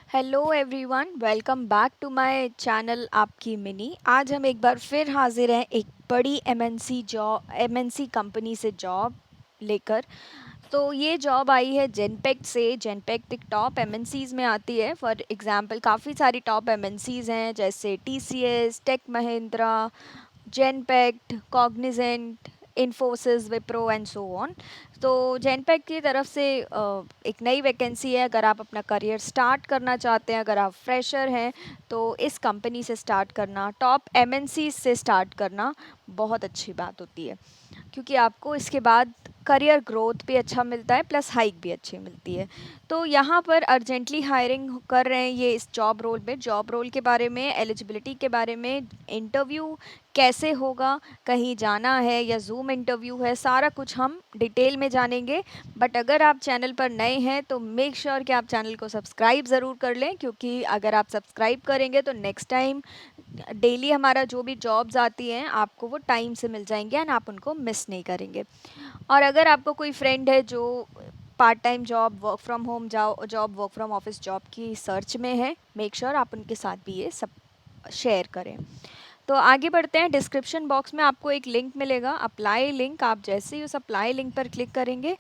Hello everyone, welcome back to my channel आपकी Mini. आज हम एक बार फिर हाजिर हैं एक बड़ी एमएनसी कंपनी से जॉब लेकर। तो ये जॉब आई है जेनपेक्ट से। जेनपेक्ट एक टॉप एमएनसीज में आती है। फॉर एग्जांपल काफ़ी सारी टॉप एमएनसीज हैं जैसे TCS, Tech Mahindra, Genpact, Cognizant, Infosys, Wipro and so on. तो जेनपेक्ट की तरफ से एक नई वैकेंसी है। अगर आप अपना करियर स्टार्ट करना चाहते हैं, अगर आप फ्रेशर हैं, तो इस कंपनी से स्टार्ट करना, टॉप एमएनसी से स्टार्ट करना बहुत अच्छी बात होती है, क्योंकि आपको इसके बाद करियर ग्रोथ भी अच्छा मिलता है, प्लस हाइक भी अच्छी मिलती है। तो यहाँ पर अर्जेंटली हायरिंग कर रहे हैं ये इस जॉब रोल पे। जॉब रोल के बारे में, एलिजिबिलिटी के बारे में, इंटरव्यू कैसे होगा, कहीं जाना है या जूम इंटरव्यू है, सारा कुछ हम डिटेल में जानेंगे। बट अगर आप चैनल पर नए हैं तो मेक श्योर कि आप चैनल को सब्सक्राइब ज़रूर कर लें, क्योंकि अगर आप सब्सक्राइब करेंगे तो नेक्स्ट टाइम डेली हमारा जो भी जॉब्स आती हैं आपको वो टाइम से मिल जाएंगे एंड आप उनको मिस नहीं करेंगे। और अगर आपको कोई फ्रेंड है जो part time job, work from home job, work from office job की सर्च में है, मेक श्योर आप उनके साथ भी ये सब शेयर करें। तो आगे बढ़ते हैं। डिस्क्रिप्शन बॉक्स में आपको एक लिंक मिलेगा, अप्लाई लिंक। आप जैसे ही उस अप्लाई लिंक पर क्लिक करेंगे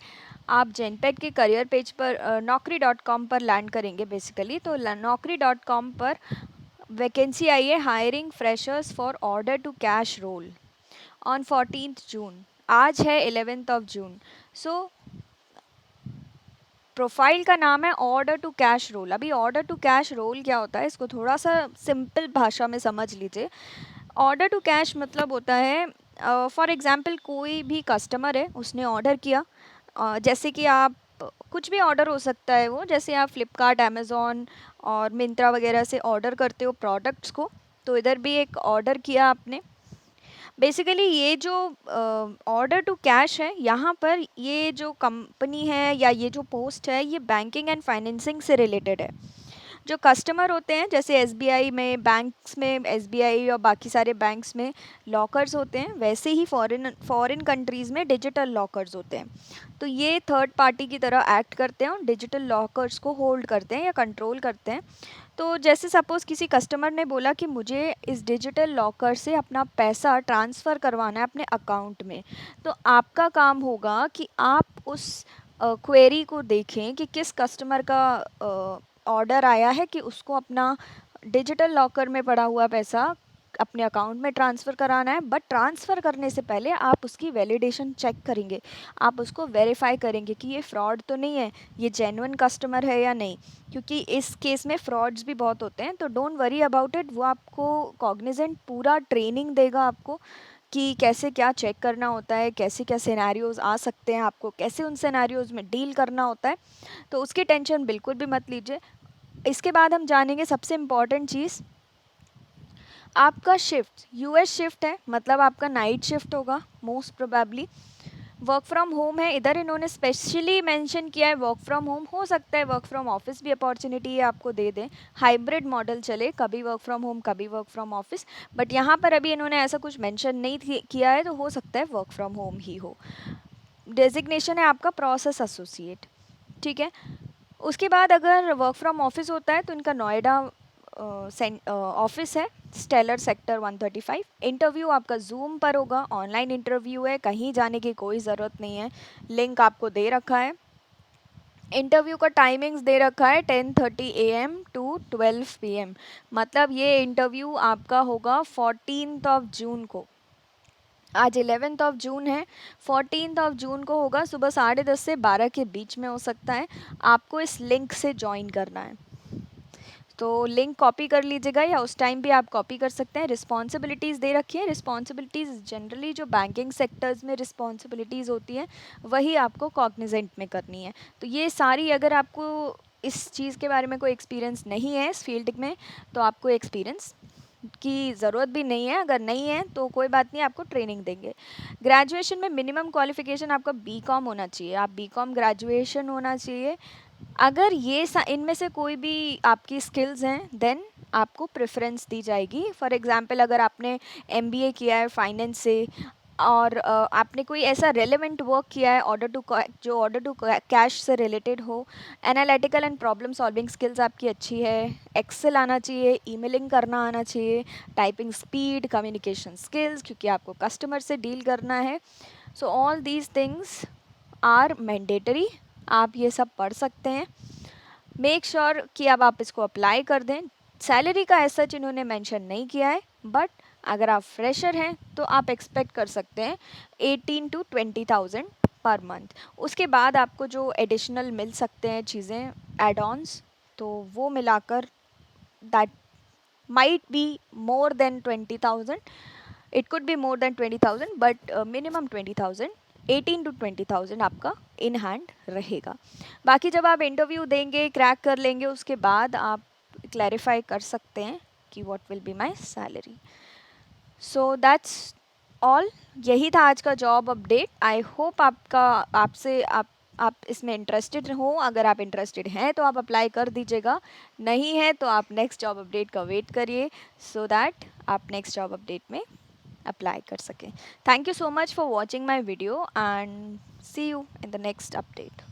आप जेनपेक्ट के करियर पेज पर naukri.com पर लैंड करेंगे बेसिकली। तो naukri.com पर वैकेंसी आई है, hiring freshers for order to cash role on 14th June. आज है 11th of June. So profile का नाम है ऑर्डर टू कैश रोल। अभी ऑर्डर टू कैश रोल क्या होता है, इसको थोड़ा सा सिंपल भाषा में समझ लीजिए। ऑर्डर टू कैश मतलब होता है, फॉर एग्जांपल कोई भी कस्टमर है, उसने ऑर्डर किया, जैसे कि आप कुछ भी ऑर्डर हो सकता है वो, जैसे आप फ्लिपकार्ट, अमेज़ॉन और मिंत्रा वगैरह से ऑर्डर करते हो प्रोडक्ट्स को। तो इधर भी एक ऑर्डर किया आपने। बेसिकली ये जो ऑर्डर टू कैश है, यहाँ पर ये जो कंपनी है या ये जो पोस्ट है, ये बैंकिंग एंड फाइनेंसिंग से रिलेटेड है। जो कस्टमर होते हैं, जैसे एसबीआई में, बैंक्स में, एसबीआई और बाकी सारे बैंक्स में लॉकर्स होते हैं, वैसे ही फॉरेन फॉरेन कंट्रीज़ में डिजिटल लॉकर्स होते हैं। तो ये थर्ड पार्टी की तरह एक्ट करते हैं और डिजिटल लॉकर्स को होल्ड करते हैं या कंट्रोल करते हैं। तो जैसे सपोज़ किसी कस्टमर ने बोला कि मुझे इस डिजिटल लॉकर से अपना पैसा ट्रांसफ़र करवाना है अपने अकाउंट में, तो आपका काम होगा कि आप उस क्वेरी को देखें कि किस कस्टमर का ऑर्डर आया है कि उसको अपना डिजिटल लॉकर में पड़ा हुआ पैसा अपने अकाउंट में ट्रांसफ़र कराना है। बट ट्रांसफ़र करने से पहले आप उसकी वैलिडेशन चेक करेंगे, आप उसको वेरीफाई करेंगे कि ये फ्रॉड तो नहीं है, ये जेन्युइन कस्टमर है या नहीं, क्योंकि इस केस में फ्रॉड्स भी बहुत होते हैं। तो डोंट वरी अबाउट इट, वो आपको कॉग्निजेंट पूरा ट्रेनिंग देगा आपको कि कैसे क्या चेक करना होता है, कैसे क्या सिनेरियोज़ आ सकते हैं, आपको कैसे उन सिनेरियोज़ में डील करना होता है। तो उसकी टेंशन बिल्कुल भी मत लीजिए। इसके बाद हम जानेंगे सबसे इम्पॉर्टेंट चीज़, आपका शिफ्ट यूएस शिफ्ट है, मतलब आपका नाइट शिफ्ट होगा most probably. Work from home है, इधर इन्होंने स्पेशली मेंशन किया है वर्क फ्रॉम होम। हो सकता है वर्क फ्रॉम ऑफिस भी अपॉर्चुनिटी है आपको दे दें, हाइब्रिड मॉडल चले, कभी वर्क फ्रॉम होम कभी वर्क फ्रॉम ऑफिस। बट यहाँ पर अभी इन्होंने ऐसा कुछ मेंशन नहीं किया है, तो हो सकता है वर्क फ्रॉम होम ही हो। डेजिग्नेशन है आपका प्रोसेस एसोसिएट, ठीक है। उसके बाद अगर वर्क फ्रॉम ऑफिस होता है तो इनका नोएडा ऑफिस है, स्टेलर सेक्टर 135। इंटरव्यू आपका जूम पर होगा, ऑनलाइन इंटरव्यू है, कहीं जाने की कोई ज़रूरत नहीं है। लिंक आपको दे रखा है। इंटरव्यू का टाइमिंग्स दे रखा है 10:30 AM टू 12 PM। मतलब ये इंटरव्यू आपका होगा 14th ऑफ जून को। आज 11th ऑफ जून है, 14th ऑफ जून को होगा, सुबह 10:30 से 12 के बीच में हो सकता है। आपको इस लिंक से ज्वाइन करना है, तो लिंक कॉपी कर लीजिएगा या उस टाइम भी आप कॉपी कर सकते हैं। रिस्पॉन्सिबिलिटीज़ दे रखी है। रिस्पॉन्सिबिलिटीज़ जनरली जो बैंकिंग सेक्टर्स में रिस्पॉन्सिबिलिटीज़ होती हैं वही आपको कॉग्निजेंट में करनी है। तो ये सारी, अगर आपको इस चीज़ के बारे में कोई एक्सपीरियंस नहीं है इस फील्ड में, तो आपको एक्सपीरियंस की ज़रूरत भी नहीं है। अगर नहीं है तो कोई बात नहीं, आपको ट्रेनिंग देंगे। ग्रेजुएशन में मिनिमम क्वालिफिकेशन आपका बीकॉम होना चाहिए, आप बीकॉम ग्रेजुएशन होना चाहिए। अगर ये इनमें से कोई भी आपकी स्किल्स हैं, देन आपको प्रेफरेंस दी जाएगी। फॉर एग्जांपल अगर आपने एमबीए किया है फाइनेंस से, और आपने कोई ऐसा रेलेवेंट वर्क किया है जो ऑर्डर टू कैश से रिलेटेड हो, analytical and problem solving skills आपकी अच्छी है, एक्सेल आना चाहिए, ईमेलिंग करना आना चाहिए, टाइपिंग स्पीड, कम्युनिकेशन स्किल्स, क्योंकि आपको कस्टमर से डील करना है। So all these things are mandatory, आप ये सब पढ़ सकते हैं। मेक श्योर कि अब आप इसको अप्लाई कर दें। सैलरी का ऐसा इन्होंने मेंशन नहीं किया है, बट अगर आप फ्रेशर हैं तो आप एक्सपेक्ट कर सकते हैं 18 to 20,000 पर मंथ। उसके बाद आपको जो एडिशनल मिल सकते हैं चीज़ें, एड ऑन्स, तो वो मिलाकर that might be more than 20,000, it could be more than 20,000, but minimum 20,000, 18 to 20,000 आपका इन हैंड रहेगा। बाकी जब आप इंटरव्यू देंगे, क्रैक कर लेंगे, उसके बाद आप क्लैरिफाई कर सकते हैं कि what will be my salary. So that's all, यही था आज का जॉब अपडेट। आई होप आप इसमें इंटरेस्टेड हो। अगर आप इंटरेस्टेड हैं तो आप अप्लाई कर दीजिएगा, नहीं है तो आप नेक्स्ट जॉब अपडेट का वेट करिए, सो दैट आप नेक्स्ट जॉब अपडेट में अप्लाई कर सकें। Thank you so much for watching my video and see you in the next update.